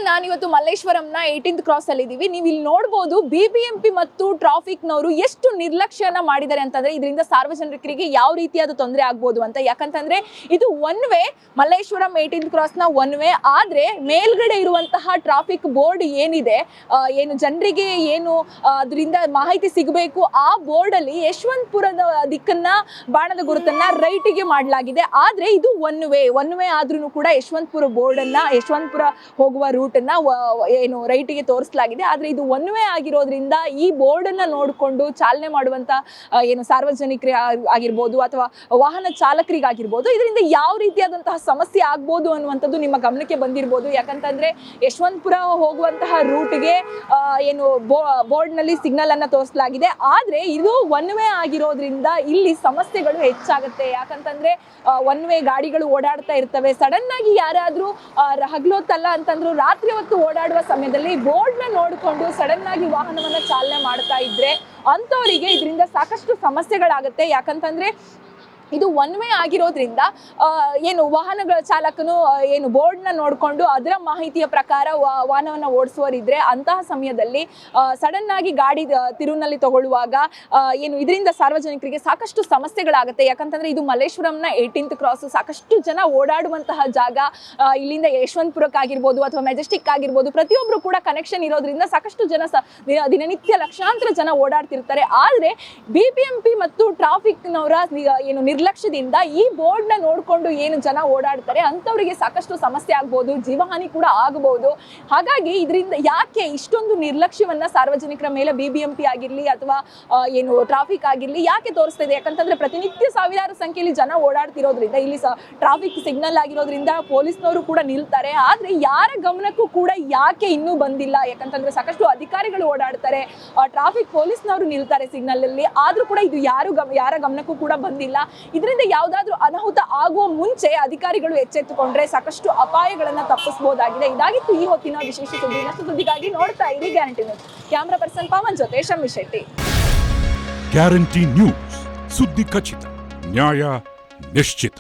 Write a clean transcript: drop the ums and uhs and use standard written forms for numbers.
ನಾನಿವತ್ತು ಮಲ್ಲೇಶ್ವರಂನ 18th cross ಅಲ್ಲಿ ಇದೀವಿ. ನೀವು ಇಲ್ಲಿ ನೋಡಬಹುದು ಬಿಬಿಎಂಪಿ ಮತ್ತು ಟ್ರಾಫಿಕ್ ನವರು ಎಷ್ಟು ನಿರ್ಲಕ್ಷ್ಯನ ಮಾಡಿದ್ದಾರೆ ಅಂತಂದ್ರೆ ಇದರಿಂದ ಸಾರ್ವಜನಿಕರಿಗೆ ಯಾವ ರೀತಿಯಾದ ತೊಂದರೆ ಆಗಬಹುದು ಅಂತ. ಯಾಕಂತಂದ್ರೆ ಇದು one way, Malleshwaram 18th cross ನ ಒನ್ ವೇ. ಆದ್ರೆ ಮೇಲ್ಗಡೆ ಇರುವಂತಹ ಟ್ರಾಫಿಕ್ ಬೋರ್ಡ್ ಏನಿದೆ, ಏನು ಜನರಿಗೆ ಏನು ಅದರಿಂದ ಮಾಹಿತಿ ಸಿಗಬೇಕು, ಆ ಬೋರ್ಡ್ ಅಲ್ಲಿ ಯಶವಂತಪುರದ ದಿಕ್ಕನ್ನ ಬಾಣದ ಗುರುತನ್ನ ರೈಟಿಗೆ ಮಾಡಲಾಗಿದೆ. ಆದ್ರೆ ಇದು ಒನ್ ವೇ ಆದ್ರೂ ಕೂಡ ಯಶವಂತಪುರ ಬೋರ್ಡ್ ಅನ್ನ, ಯಶವಂತಪುರ ಹೋಗುವ ರೂಟ್ ಅನ್ನ ಏನು ರೈಟಿಗೆ ತೋರಿಸಲಾಗಿದೆ. ಆದ್ರೆ ಇದು ಒನ್ ವೇ ಆಗಿರೋದ್ರಿಂದ ಈ ಬೋರ್ಡ್ ಅನ್ನ ನೋಡಿಕೊಂಡು ಚಾಲನೆ ಮಾಡುವಂತ ಏನು ಸಾರ್ವಜನಿಕರಿಗೆ ಆಗಿರ್ಬೋದು ಅಥವಾ ವಾಹನ ಚಾಲಕರಿಗಾಗಿರ್ಬೋದು ಇದರಿಂದ ಯಾವ ರೀತಿಯಾದಂತಹ ಸಮಸ್ಯೆ ಆಗ್ಬೋದು ಅನ್ನುವಂಥದ್ದು ನಿಮ್ಮ ಗಮನಕ್ಕೆ ಬಂದಿರಬಹುದು. ಯಾಕಂತಂದ್ರೆ ಯಶವಂತಪುರ ಹೋಗುವಂತಹ ರೂಟ್ಗೆ ಏನು ಬೋರ್ಡ್ ನಲ್ಲಿ ಸಿಗ್ನಲ್ ಅನ್ನ ತೋರಿಸಲಾಗಿದೆ. ಆದ್ರೆ ಇದು ಒನ್ ವೇ ಆಗಿರೋದ್ರಿಂದ ಇಲ್ಲಿ ಸಮಸ್ಯೆಗಳು ಹೆಚ್ಚಾಗುತ್ತೆ. ಯಾಕಂತಂದ್ರೆ ಒನ್ ವೇ ಗಾಡಿಗಳು ಓಡಾಡ್ತಾ ಇರ್ತವೆ. ಸಡನ್ ಆಗಿ ಯಾರಾದ್ರೂ ಹಗಲೊತ್ತಲ್ಲ ಅಂತಂದ್ರು ರಾತ್ರಿ ಹೊತ್ತು ಓಡಾಡುವ ಸಮಯದಲ್ಲಿ ಬೋರ್ಡ್ ನ ನೋಡಿಕೊಂಡು ಸಡನ್ ಆಗಿ ವಾಹನವನ್ನ ಚಾಲನೆ ಮಾಡ್ತಾ ಇದ್ರೆ ಅಂತವರಿಗೆ ಇದರಿಂದ ಸಾಕಷ್ಟು ಸಮಸ್ಯೆಗಳಾಗುತ್ತೆ. ಯಾಕಂತಂದ್ರೆ ಇದು ಒನ್ ವೇ ಆಗಿರೋದ್ರಿಂದ ಏನು ವಾಹನಗಳ ಚಾಲಕನು ಏನು ಬೋರ್ಡ್ನ ನೋಡಿಕೊಂಡು ಅದರ ಮಾಹಿತಿಯ ಪ್ರಕಾರ ವಾಹನವನ್ನು ಓಡಿಸುವರಿದ್ರೆ ಅಂತಹ ಸಮಯದಲ್ಲಿ ಸಡನ್ ಆಗಿ ಗಾಡಿ ತಿರುವಿನಲ್ಲಿ ತಗೊಳ್ಳುವಾಗ ಏನು ಇದರಿಂದ ಸಾರ್ವಜನಿಕರಿಗೆ ಸಾಕಷ್ಟು ಸಮಸ್ಯೆಗಳಾಗುತ್ತೆ. ಯಾಕಂತಂದ್ರೆ ಇದು ಮಲ್ಲೇಶ್ವರಂನ 18th ಕ್ರಾಸ್, ಸಾಕಷ್ಟು ಜನ ಓಡಾಡುವಂತಹ ಜಾಗ. ಇಲ್ಲಿಂದ ಯಶವಂತಪುರಕ್ಕಾಗಿರ್ಬೋದು ಅಥವಾ ಮೆಜೆಸ್ಟಿಕ್ ಆಗಿರ್ಬೋದು ಪ್ರತಿಯೊಬ್ಬರು ಕೂಡ ಕನೆಕ್ಷನ್ ಇರೋದ್ರಿಂದ ಸಾಕಷ್ಟು ಜನ ದಿನನಿತ್ಯ ಲಕ್ಷಾಂತರ ಜನ ಓಡಾಡ್ತಿರ್ತಾರೆ. ಆದರೆ ಬಿಬಿಎಂಪಿ ಮತ್ತು ಟ್ರಾಫಿಕ್ನವರ ಏನು ನಿರ್ಲಕ್ಷ್ಯದಿಂದ ಈ ಬೋರ್ಡ್ ನ ನೋಡಿಕೊಂಡು ಏನು ಜನ ಓಡಾಡ್ತಾರೆ ಅಂತವರಿಗೆ ಸಾಕಷ್ಟು ಸಮಸ್ಯೆ ಆಗ್ಬೋದು, ಜೀವಹಾನಿ ಕೂಡ ಆಗಬಹುದು. ಹಾಗಾಗಿ ಇದರಿಂದ ಯಾಕೆ ಇಷ್ಟೊಂದು ನಿರ್ಲಕ್ಷ್ಯವನ್ನ ಸಾರ್ವಜನಿಕರ ಮೇಲೆ ಬಿಬಿಎಂಪಿ ಆಗಿರ್ಲಿ ಅಥವಾ ಏನು ಟ್ರಾಫಿಕ್ ಆಗಿರ್ಲಿ ಯಾಕೆ ತೋರಿಸ್ತಾ ಇದೆ? ಯಾಕಂತಂದ್ರೆ ಪ್ರತಿನಿತ್ಯ ಸಾವಿರಾರು ಸಂಖ್ಯೆಯಲ್ಲಿ ಜನ ಓಡಾಡ್ತಿರೋದ್ರಿಂದ ಇಲ್ಲಿ ಟ್ರಾಫಿಕ್ ಸಿಗ್ನಲ್ ಆಗಿರೋದ್ರಿಂದ ಪೊಲೀಸ್ನವರು ಕೂಡ ನಿಲ್ತಾರೆ. ಆದ್ರೆ ಯಾರ ಗಮನಕ್ಕೂ ಕೂಡ ಯಾಕೆ ಇನ್ನೂ ಬಂದಿಲ್ಲ? ಯಾಕಂತಂದ್ರೆ ಸಾಕಷ್ಟು ಅಧಿಕಾರಿಗಳು ಓಡಾಡ್ತಾರೆ, ಟ್ರಾಫಿಕ್ ಪೊಲೀಸ್ನವರು ನಿಲ್ತಾರೆ ಸಿಗ್ನಲ್ ಅಲ್ಲಿ, ಆದ್ರೂ ಕೂಡ ಇದು ಯಾರ ಗಮನಕ್ಕೂ ಕೂಡ ಬಂದಿಲ್ಲ. ಇದರಿಂದ ಯಾವ್ದಾದ್ರು ಅನಾಹುತ ಆಗುವ ಮುಂಚೆ ಅಧಿಕಾರಿಗಳು ಎಚ್ಚೆತ್ತುಕೊಂಡ್ರೆ ಸಾಕಷ್ಟು ಅಪಾಯಗಳನ್ನ ತಪ್ಪಿಸಬಹುದಾಗಿದೆ. ಇದಾಗಿತ್ತು ಈ ಹೊತ್ತಿನ ವಿಶೇಷ ಸುದ್ದಿ. ಇನ್ನಷ್ಟು ಸುದ್ದಿಗಾಗಿ ನೋಡ್ತಾ ಇರಿ guarantee news. Camera person Pavan ಜೊತೆ ಶಮ್ಮಿ ಶೆಟ್ಟಿ. ಗ್ಯಾರಂಟಿ ನ್ಯೂಸ್, ಸುದ್ದಿ ಖಚಿತ, ನ್ಯಾಯ ನಿಶ್ಚಿತ.